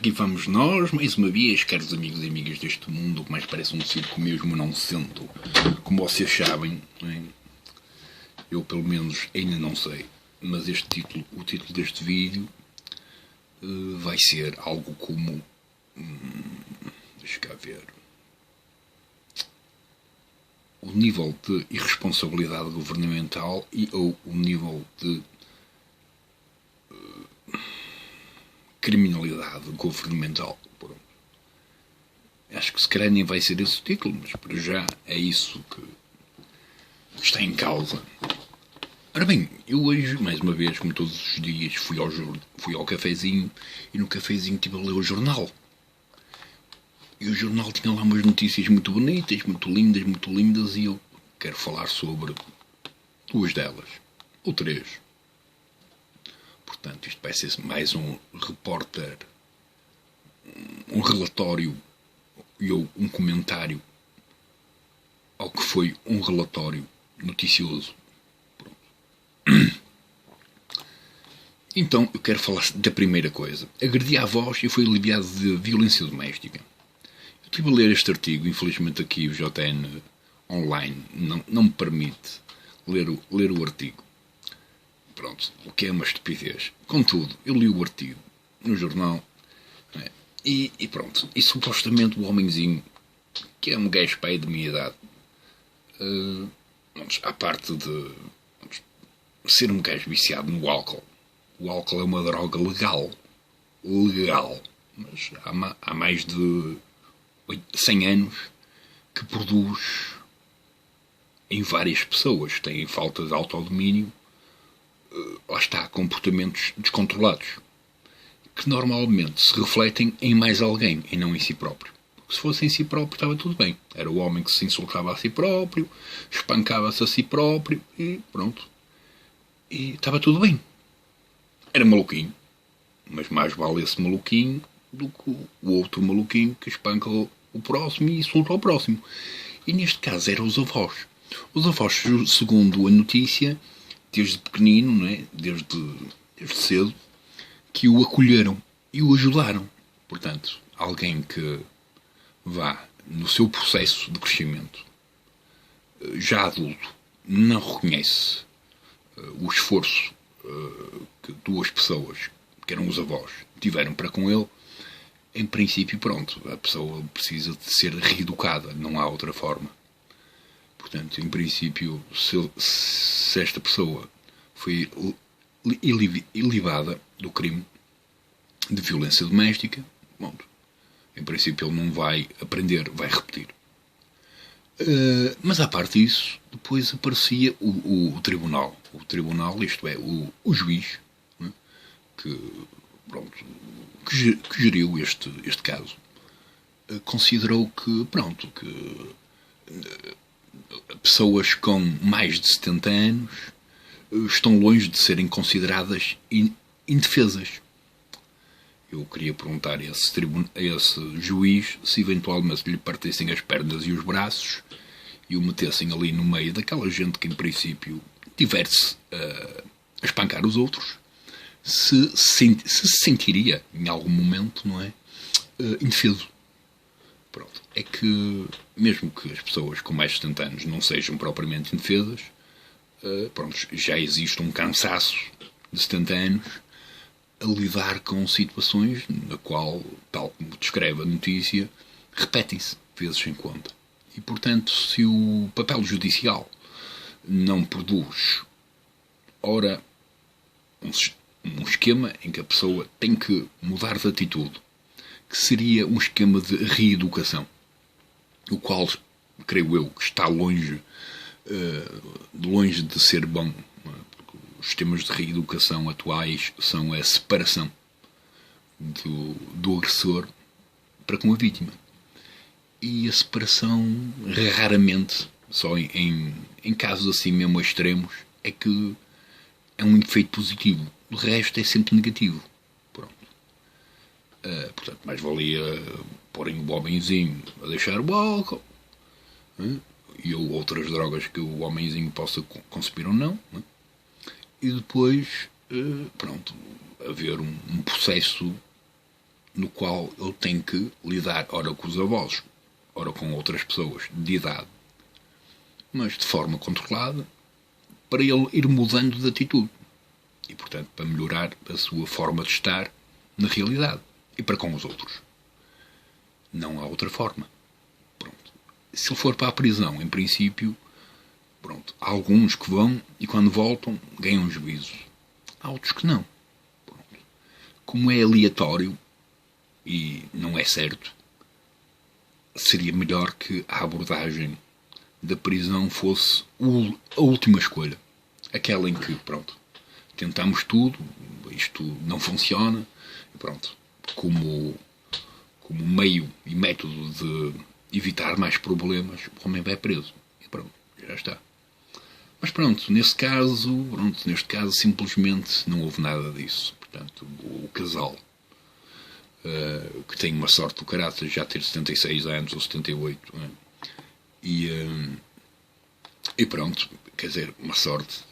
aqui vamos nós, mais uma vez, caros amigos e amigas deste mundo, que mais parece um circo mesmo não sendo. Como vocês sabem, eu pelo menos ainda não sei, mas o título deste vídeo vai ser algo como... deixa cá ver... O nível de irresponsabilidade governamental ou o nível de criminalidade governamental. Acho que se calhar nem vai ser esse o título, mas para já é isso que está em causa. Ora bem, eu hoje, mais uma vez, como todos os dias, fui ao cafezinho e no cafezinho estive a ler o jornal. E o jornal tinha lá umas notícias muito bonitas, muito lindas, e eu quero falar sobre duas delas, ou três. Portanto, isto vai ser mais um repórter, um relatório e um comentário ao que foi um relatório noticioso. Pronto. Então, eu quero falar da primeira coisa. Agredi a avós e foi aliviado de violência doméstica. Eu estive a ler este artigo, infelizmente aqui o JN Online não me permite ler o artigo. Pronto, o que é uma estupidez. Contudo, eu li o artigo no jornal, e pronto. E supostamente o homenzinho, que é um gajo pai de minha idade, à parte de ser um gajo viciado no álcool. O álcool é uma droga legal, mas há mais de 100 anos que produz em várias pessoas que têm falta de autodomínio, lá está, comportamentos descontrolados, que normalmente se refletem em mais alguém e não em si próprio. Porque se fosse em si próprio estava tudo bem. Era o homem que se insultava a si próprio, espancava-se a si próprio e pronto. E estava tudo bem. Era maluquinho. Mas mais vale esse maluquinho do que o outro maluquinho que espanca o próximo e insulta o próximo. E neste caso eram os avós. Os avós, segundo a notícia, desde pequenino, não é? desde cedo, que o acolheram e o ajudaram. Portanto, alguém que vá no seu processo de crescimento, já adulto, não reconhece o esforço que duas pessoas, que eram os avós, tiveram para com ele. Em princípio, pronto, a pessoa precisa de ser reeducada, não há outra forma. Portanto, em princípio, se esta pessoa foi ilibada do crime de violência doméstica, bom, em princípio ele não vai aprender, vai repetir. Mas à parte disso, depois aparecia o tribunal. O tribunal, isto é, o juiz, né, que geriu este caso, considerou que, pessoas com mais de 70 anos estão longe de serem consideradas indefesas. Eu queria perguntar a esse juiz se eventualmente lhe partissem as pernas e os braços e o metessem ali no meio daquela gente que em princípio diverte-se a espancar os outros, se sentiria em algum momento, não é, indefeso. Pronto. É que mesmo que as pessoas com mais de 70 anos não sejam propriamente indefesas, já existe um cansaço de 70 anos a lidar com situações na qual, tal como descreve a notícia, repetem-se vezes em quando. E, portanto, se o papel judicial não produz, ora, um esquema em que a pessoa tem que mudar de atitude, que seria um esquema de reeducação, o qual, creio eu, que está longe de ser bom. Os sistemas de reeducação atuais são a separação do agressor para com a vítima. E a separação, raramente, só em casos assim mesmo extremos, é que é um efeito positivo. O resto é sempre negativo. Pronto. Portanto, mais valia porem o homenzinho a deixar o álcool, e outras drogas que o homenzinho possa consumir ou não, e depois, haver um processo no qual ele tem que lidar, ora com os avós, ora com outras pessoas de idade, mas de forma controlada, para ele ir mudando de atitude. E, portanto, para melhorar a sua forma de estar na realidade e para com os outros. Não há outra forma. Pronto. Se ele for para a prisão, em princípio, pronto, há alguns que vão e quando voltam ganham juízo. Há outros que não. Pronto. Como é aleatório e não é certo, seria melhor que a abordagem da prisão fosse a última escolha. Aquela em que, pronto, tentamos tudo, isto não funciona, pronto, como meio e método de evitar mais problemas, o homem vai preso. E pronto, já está. Mas pronto, neste caso simplesmente não houve nada disso. Portanto, o casal, que tem uma sorte do caráter, já ter 76 anos ou 78, né? E pronto, quer dizer, uma sorte.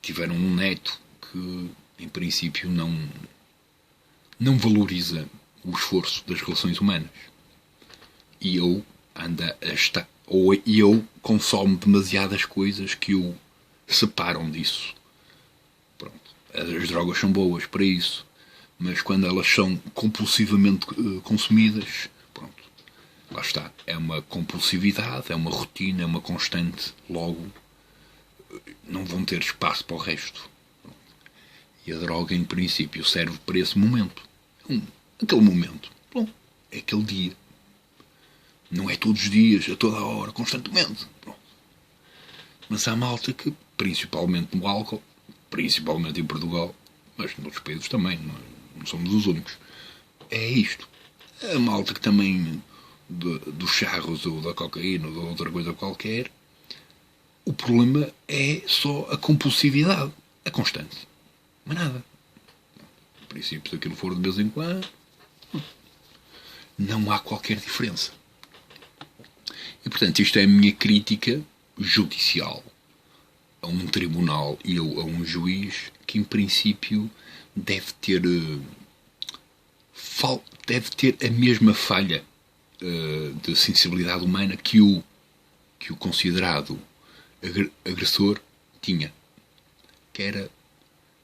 Tiveram um neto que, em princípio, não valoriza o esforço das relações humanas. E eu consumo demasiadas coisas que o separam disso. Pronto. As drogas são boas para isso, mas quando elas são compulsivamente consumidas, pronto, lá está. É uma compulsividade, é uma rotina, é uma constante. Logo, não vão ter espaço para o resto. E a droga, em princípio, serve para esse momento. Aquele momento. Bom, é aquele dia. Não é todos os dias, a toda a hora, constantemente. Pronto. Mas há malta que, principalmente no álcool, principalmente em Portugal, mas noutros países também, não somos os únicos, é isto. A malta que também dos charros ou da cocaína ou de outra coisa qualquer, o problema é só a compulsividade, a constante. Mas nada. Em princípio, se aquilo for de vez em quando, não há qualquer diferença. E, portanto, isto é a minha crítica judicial a um tribunal e a um juiz que, em princípio, deve ter a mesma falha de sensibilidade humana que o considerado agressor tinha, que era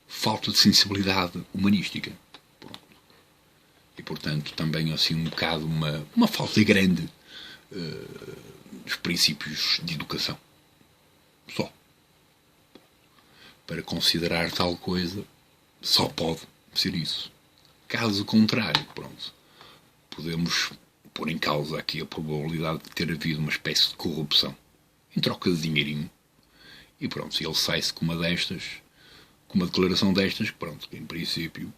falta de sensibilidade humanística. Pronto. E, portanto, também assim um bocado uma falta grande dos princípios de educação. Só. Para considerar tal coisa, só pode ser isso. Caso contrário, pronto, podemos pôr em causa aqui a probabilidade de ter havido uma espécie de corrupção em troca de dinheirinho. E pronto, se ele sai-se com uma declaração destas, pronto, que em princípio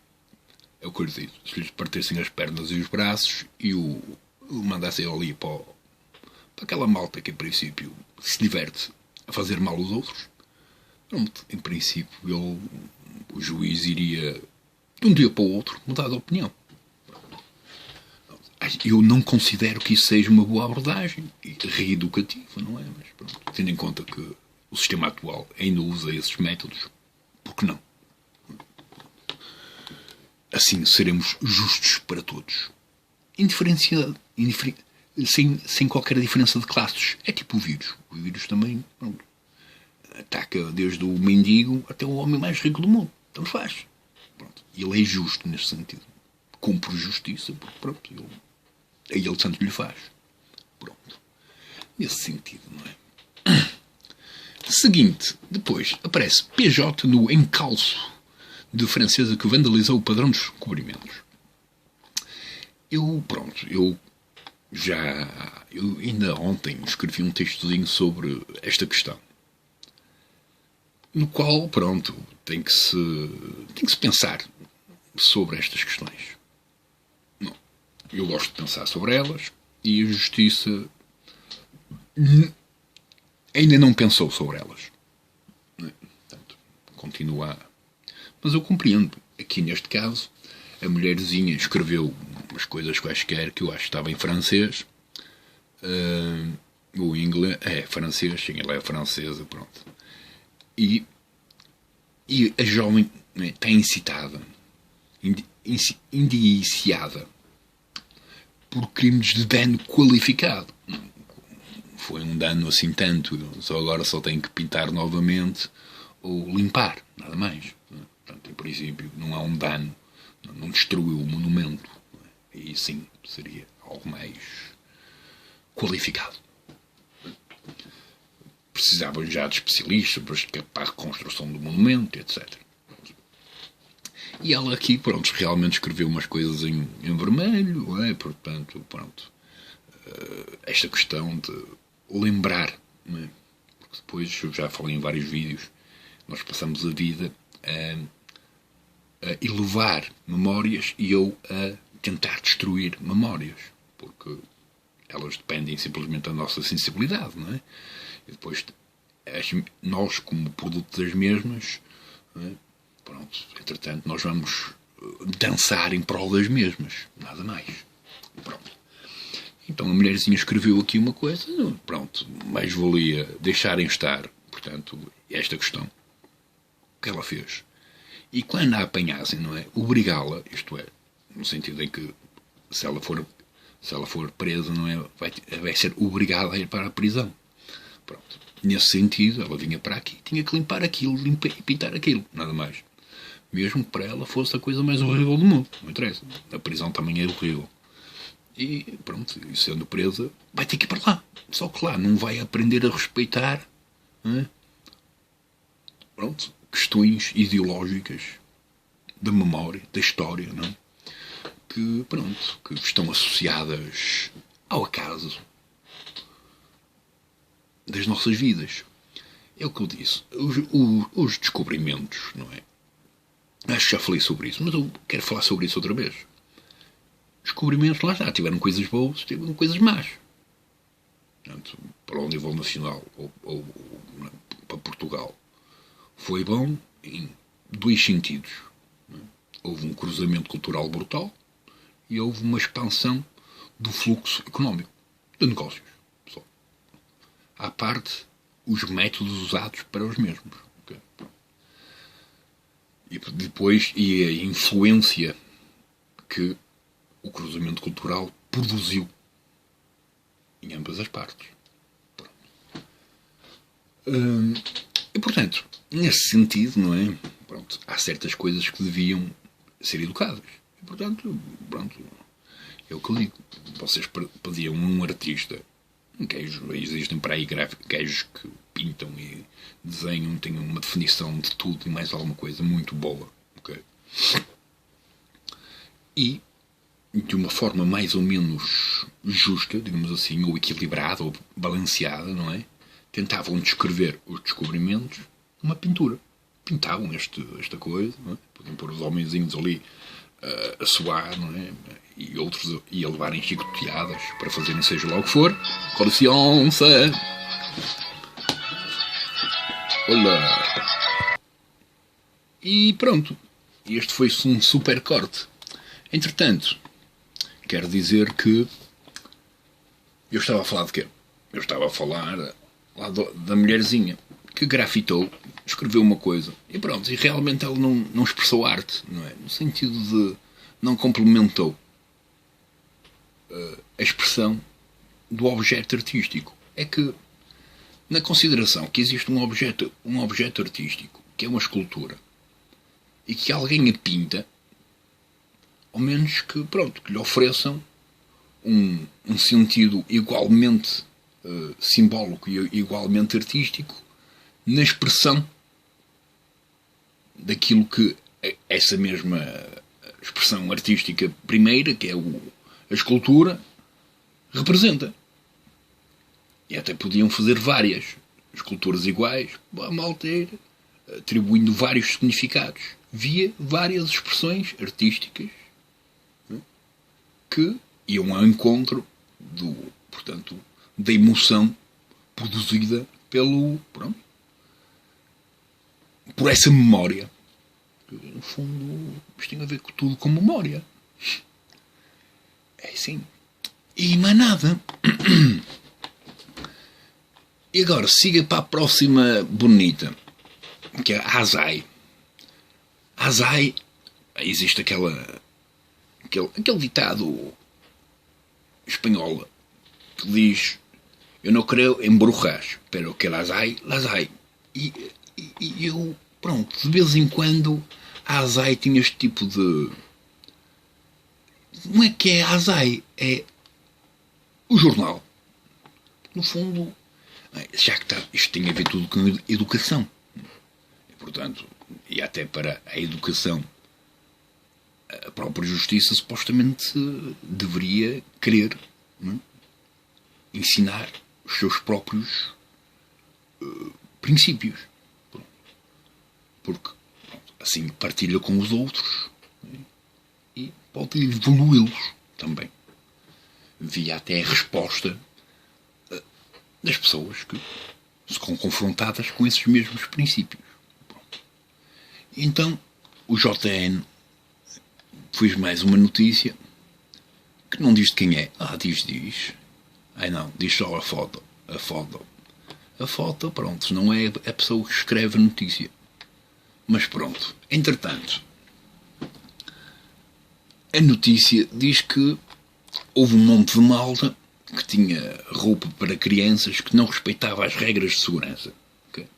é o que eu lhe digo. Se lhes partessem as pernas e os braços e o mandassem ali para aquela malta que em princípio se diverte a fazer mal aos outros, pronto, em princípio o juiz iria de um dia para o outro mudar de opinião. Eu não considero que isso seja uma boa abordagem e reeducativa, não é? Mas pronto, tendo em conta que o sistema atual ainda usa esses métodos, por que não? Assim seremos justos para todos. Sem qualquer diferença de classes. É tipo o vírus. O vírus também, pronto, ataca desde o mendigo até o homem mais rico do mundo. Então faz. Pronto. Ele é justo nesse sentido. Cumpre justiça, porque pronto, ele tanto lhe faz. Pronto. Nesse sentido, não é? Seguinte, depois aparece PJ no encalço de francesa que vandalizou o padrão dos cobrimentos. Eu ainda ontem escrevi um textozinho sobre esta questão, no qual, pronto, tem que se pensar sobre estas questões. Não, eu gosto de pensar sobre elas e a justiça ainda não pensou sobre elas. Portanto, continua. Mas eu compreendo. Aqui neste caso, a mulherzinha escreveu umas coisas quaisquer que eu acho que estava em francês. O inglês é francês, sim, ela é francesa, pronto. E a jovem está incitada, indiciada por crimes de dano qualificado. Foi um dano assim tanto, agora só tem que pintar novamente ou limpar, nada mais. Portanto, em princípio, não há um dano, não destruiu o monumento. E sim, seria algo mais qualificado. Precisavam já de especialistas para a reconstrução do monumento, etc. E ela aqui, pronto, realmente escreveu umas coisas em vermelho, não é? Portanto, pronto. Esta questão de lembrar, não é? Porque depois, eu já falei em vários vídeos, nós passamos a vida a elevar memórias e eu a tentar destruir memórias, porque elas dependem simplesmente da nossa sensibilidade, não é? E depois, nós, como produto das mesmas, não é? Pronto, entretanto, nós vamos dançar em prol das mesmas, nada mais. Pronto. Então a mulherzinha escreveu aqui uma coisa, pronto, mais valia deixarem estar, portanto, esta questão. O que ela fez? E quando a apanhassem, não é? Obrigá-la, isto é, no sentido em que se ela for presa, não é? Vai ser obrigada a ir para a prisão. Pronto. Nesse sentido, ela vinha para aqui, tinha que limpar aquilo, e pintar aquilo, nada mais. Mesmo que para ela fosse a coisa mais horrível do mundo, não interessa. A prisão também é horrível. E pronto, sendo presa, vai ter que ir para lá. Só que lá não vai aprender a respeitar, não é? Pronto, questões ideológicas da memória, da história, não é? Que, pronto, que estão associadas ao acaso das nossas vidas. É o que eu disse. Os descobrimentos, não é? Acho que já falei sobre isso, mas eu quero falar sobre isso outra vez. Descobrimentos, lá está, tiveram coisas boas, tiveram coisas más. Portanto, para o nível nacional ou para Portugal, foi bom em dois sentidos. Não é? Houve um cruzamento cultural brutal e houve uma expansão do fluxo económico, de negócios. Só. À parte, os métodos usados para os mesmos. Okay? E depois, e a influência que o cruzamento cultural produziu em ambas as partes. E, portanto, nesse sentido, não é? Pronto, há certas coisas que deviam ser educadas. E, portanto, pronto, é o que eu digo. Vocês pediam um artista, existem para aí gajos que pintam e desenham, têm uma definição de tudo e mais alguma coisa muito boa. Okay? E, de uma forma mais ou menos justa, digamos assim, ou equilibrada, ou balanceada, não é? Tentavam descrever os descobrimentos numa pintura. Pintavam esta coisa, não é? Podiam pôr os homenzinhos ali a suar, não é? E outros a levarem chicoteadas para fazerem seja lá o que for. Com licença! Olá! E pronto. Este foi um super corte. Entretanto, quero dizer que eu estava a falar de quê? Eu estava a falar lá da mulherzinha que grafitou, escreveu uma coisa e pronto, e realmente ela não expressou arte, não é? No sentido de não complementou a expressão do objeto artístico. É que, na consideração que existe um objeto artístico, que é uma escultura, e que alguém a pinta, ao menos que, pronto, que lhe ofereçam um sentido igualmente simbólico e igualmente artístico na expressão daquilo que essa mesma expressão artística primeira, que é a escultura, representa. E até podiam fazer várias esculturas iguais, a malta ir atribuindo vários significados via várias expressões artísticas, né, que iam ao encontro portanto, da emoção produzida por essa memória. No fundo, isto tem a ver com tudo com memória. É assim. E mais nada. E agora, siga para a próxima bonita, que é a Azai. A Azai, existe aquele ditado espanhola que diz: eu não creio em brujas, pero que las hay, las hay. E eu, pronto, de vez em quando a Azai tinha este tipo de... Não é que é a Azai, é o jornal. No fundo, já que está, isto tem a ver tudo com educação. E, portanto, e até para a educação, a própria justiça supostamente deveria querer, não é? Ensinar os seus próprios princípios. Porque assim partilha com os outros, né? E pode evoluí-los também. Via até a resposta das pessoas que ficam confrontadas com esses mesmos princípios. Pronto. Então, o JN fez mais uma notícia que não diz de quem é. Diz. Ai não, diz só a foto. A foto, pronto, não é a pessoa que escreve a notícia. Mas pronto, entretanto, a notícia diz que houve um monte de malta que tinha roupa para crianças que não respeitava as regras de segurança. Okay?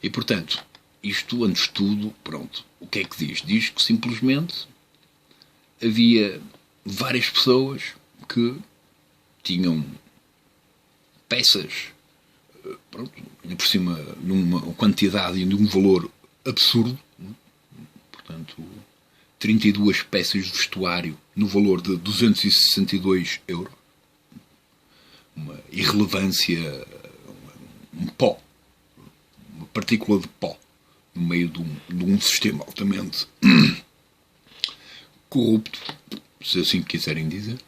E portanto, isto antes de tudo, pronto, o que é que diz? Diz que simplesmente havia várias pessoas que tinham peças, pronto, por cima numa quantidade e de um valor absurdo, portanto 32 peças de vestuário no valor de 262 euros, uma irrelevância, um pó, uma partícula de pó no meio de um sistema altamente corrupto, se assim quiserem dizer.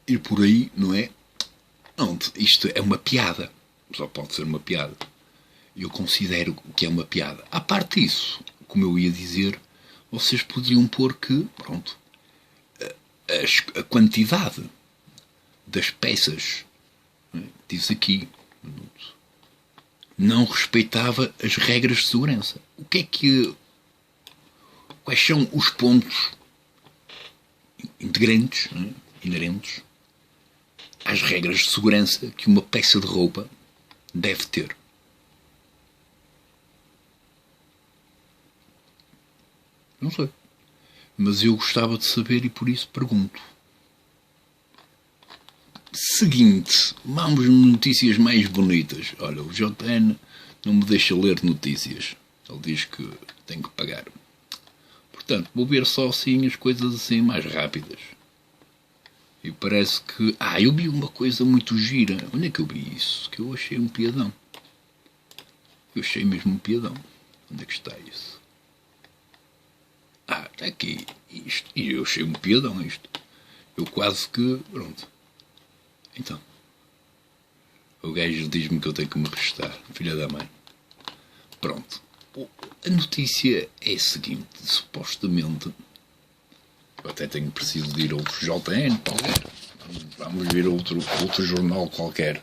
E por aí, não é? Não, isto é uma piada. Só pode ser uma piada. Eu considero que é uma piada. À parte disso, como eu ia dizer, vocês podiam pôr que, pronto, a quantidade das peças, diz aqui, não respeitava as regras de segurança. Quais são os pontos integrantes, inerentes às regras de segurança que uma peça de roupa deve ter? Não sei. Mas eu gostava de saber e por isso pergunto. Seguinte, vamos notícias mais bonitas. Olha, o JN não me deixa ler notícias. Ele diz que tem que pagar. Portanto, vou ver só assim as coisas assim mais rápidas. E parece que... eu vi uma coisa muito gira. Onde é que eu vi isso? Que eu achei um piadão. Eu achei mesmo um piadão. Onde é que está isso? Está aqui. Isto. E eu achei um piadão isto. Eu quase que... Pronto. Então. O gajo diz-me que eu tenho que me restar. Filha da mãe. Pronto. A notícia é a seguinte. Supostamente... Eu até tenho preciso de ir a outro JN qualquer. Vamos ver outro jornal qualquer.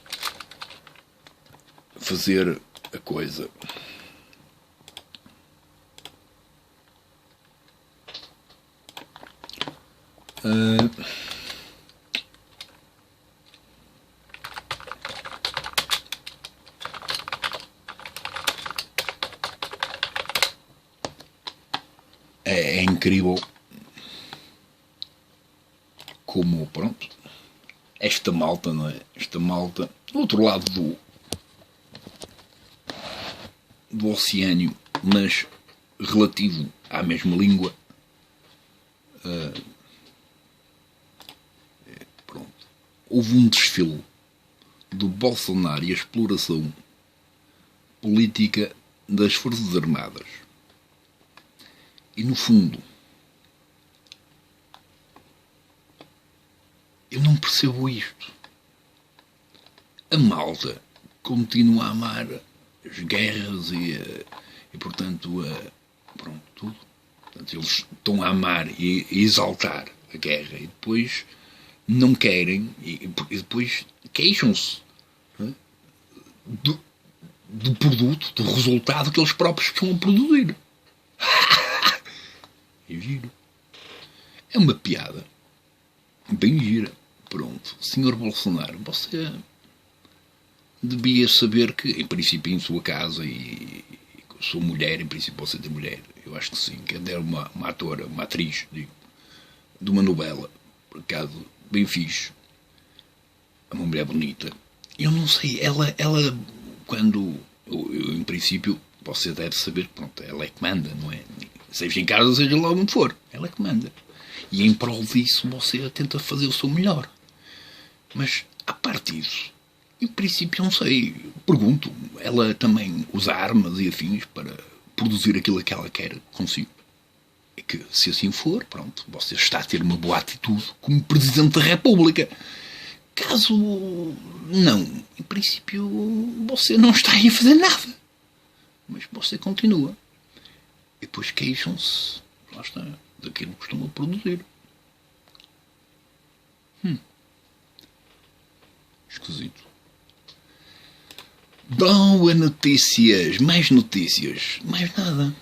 Fazer a coisa. É incrível como, pronto, esta malta, não é? Esta malta, do outro lado do oceano, mas relativo à mesma língua, pronto, houve um desfile do Bolsonaro e a exploração política das Forças Armadas. E no fundo, eu não percebo isto. A malta continua a amar as guerras e portanto, pronto, tudo. Portanto, eles estão a amar e a exaltar a guerra e depois não querem e depois queixam-se, não é? do produto, do resultado que eles próprios estão a produzir. É giro. É uma piada. bem gira. Pronto. Senhor Bolsonaro, você devia saber que, em princípio, em sua casa e sua mulher, em princípio, você tem mulher, eu acho que sim, que é uma atora, uma atriz, digo, de uma novela, por acaso, bem fixe. É uma mulher bonita. Eu não sei, ela quando, em princípio, você deve saber, pronto, ela é que manda, não é? Seja em casa, seja lá onde for, ela é que manda. E em prol disso, você tenta fazer o seu melhor. Mas, a parte disso, em princípio, não sei. Pergunto, ela também usa armas e afins para produzir aquilo que ela quer consigo? É que, se assim for, pronto, você está a ter uma boa atitude como Presidente da República. Caso não, em princípio, você não está aí a fazer nada. Mas você continua. E depois queixam-se, lá está, daquilo que estão a produzir. Esquisito. Boa notícias, mais notícias, mais nada.